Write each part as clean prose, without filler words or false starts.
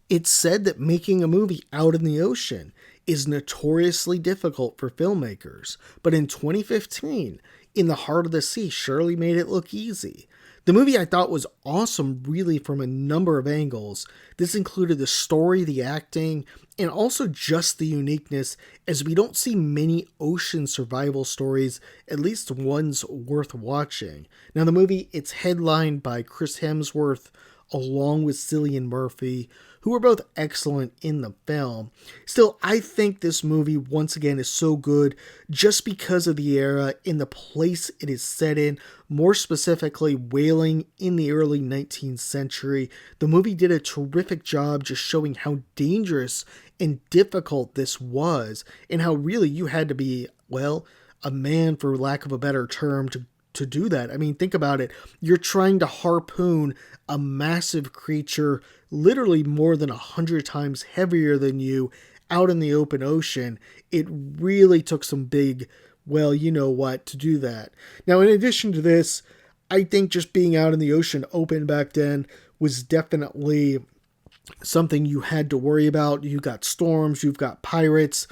It's said that making a movie out in the ocean is notoriously difficult for filmmakers, but in 2015, In the Heart of the Sea surely made it look easy. The movie I thought was awesome, really, from a number of angles. This included the story, the acting, and also just the uniqueness, as we don't see many ocean survival stories, at least ones worth watching. Now, the movie, it's headlined by Chris Hemsworth, along with Cillian Murphy, who were both excellent in the film. Still, I think this movie, once again, is so good just because of the era and the place it is set in, more specifically, whaling in the early 19th century. The movie did a terrific job just showing how dangerous and difficult this was, and how really you had to be, well, a man, for lack of a better term, to do that. I mean, think about it. You're trying to harpoon a massive creature, literally more than 100 times heavier than you, out in the open ocean. It really took some big, well, you know what, to do that. Now, in addition to this, I think just being out in the ocean open back then was definitely something you had to worry about. You got storms, you've got pirates.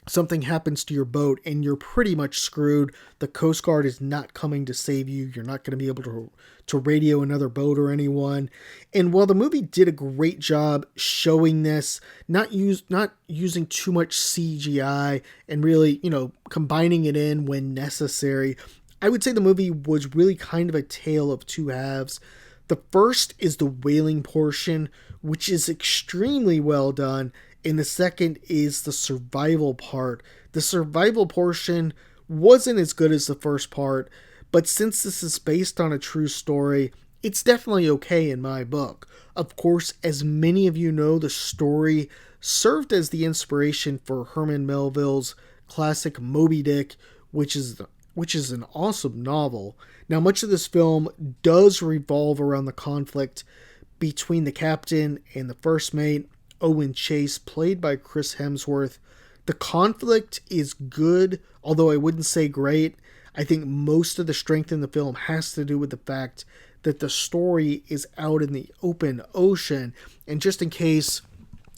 Something happens to your boat and you're pretty much screwed. The Coast Guard is not coming to save you. You're not going to be able to radio another boat or anyone. And while the movie did a great job showing this, not using too much CGI and really, combining it in when necessary, I would say the movie was really kind of a tale of two halves. The first is the whaling portion, which is extremely well done. And the second is the survival part. The survival portion wasn't as good as the first part, but since this is based on a true story, it's definitely okay in my book. Of course, as many of you know, the story served as the inspiration for Herman Melville's classic Moby Dick, which is an awesome novel. Now, much of this film does revolve around the conflict between the captain and the first mate, Owen Chase, played by Chris Hemsworth. The conflict is good, although I wouldn't say great. I think most of the strength in the film has to do with the fact that the story is out in the open ocean. And just in case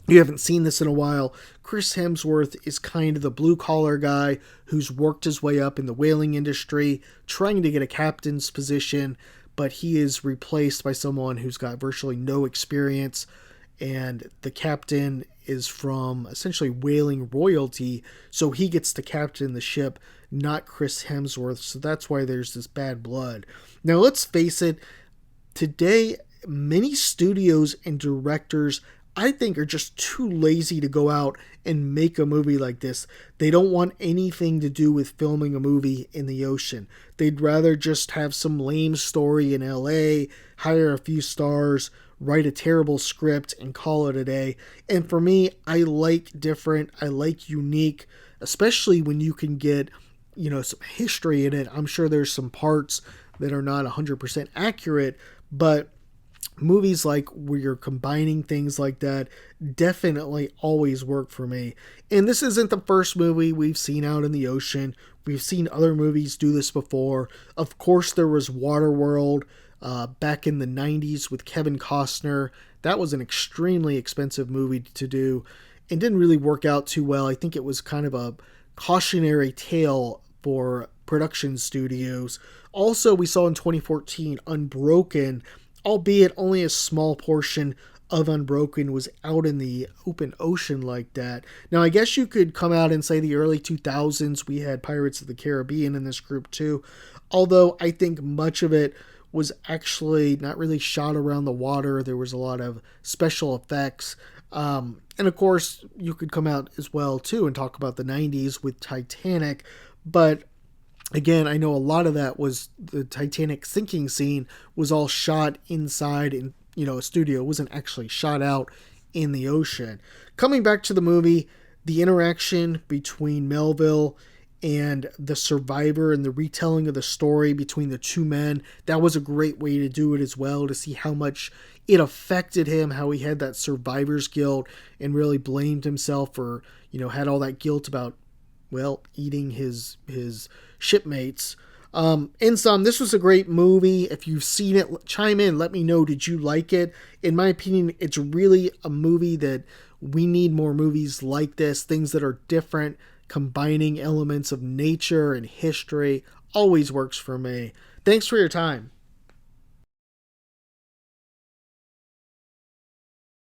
you haven't seen this in a while, Chris Hemsworth is kind of the blue-collar guy who's worked his way up in the whaling industry, trying to get a captain's position, but he is replaced by someone who's got virtually no experience. And the captain is from essentially whaling royalty, so he gets to captain the ship, not Chris Hemsworth, so that's why there's this bad blood. Now, let's face it, today, many studios and directors, I think, are just too lazy to go out and make a movie like this. They don't want anything to do with filming a movie in the ocean. They'd rather just have some lame story in LA, hire a few stars, write a terrible script, and call it a day. And for me, I like different, I like unique, especially when you can get, some history in it. I'm sure there's some parts that are not 100% accurate, but movies like where you're combining things like that definitely always work for me. And this isn't the first movie we've seen out in the ocean. We've seen other movies do this before. Of course, there was Waterworld, back in the 90s with Kevin Costner. That was an extremely expensive movie to do and didn't really work out too well. I think it was kind of a cautionary tale for production studios. Also, we saw in 2014 Unbroken, albeit only a small portion of Unbroken was out in the open ocean like that. Now, I guess you could come out and say the early 2000s, we had Pirates of the Caribbean in this group too, although I think much of it was actually not really shot around the water. There was a lot of special effects. And of course, you could come out as well too and talk about the 90s with Titanic. But again, I know a lot of that was the Titanic sinking scene was all shot inside in, a studio. It wasn't actually shot out in the ocean. Coming back to the movie, the interaction between Melville and the survivor and the retelling of the story between the two men, that was a great way to do it as well, to see how much it affected him, how he had that survivor's guilt and really blamed himself for, had all that guilt about, eating his shipmates. In sum, this was a great movie. If you've seen it, chime in. Let me know. Did you like it? In my opinion, it's really a movie that we need more movies like this. Things that are different, combining elements of nature and history. Always works for me. Thanks for your time.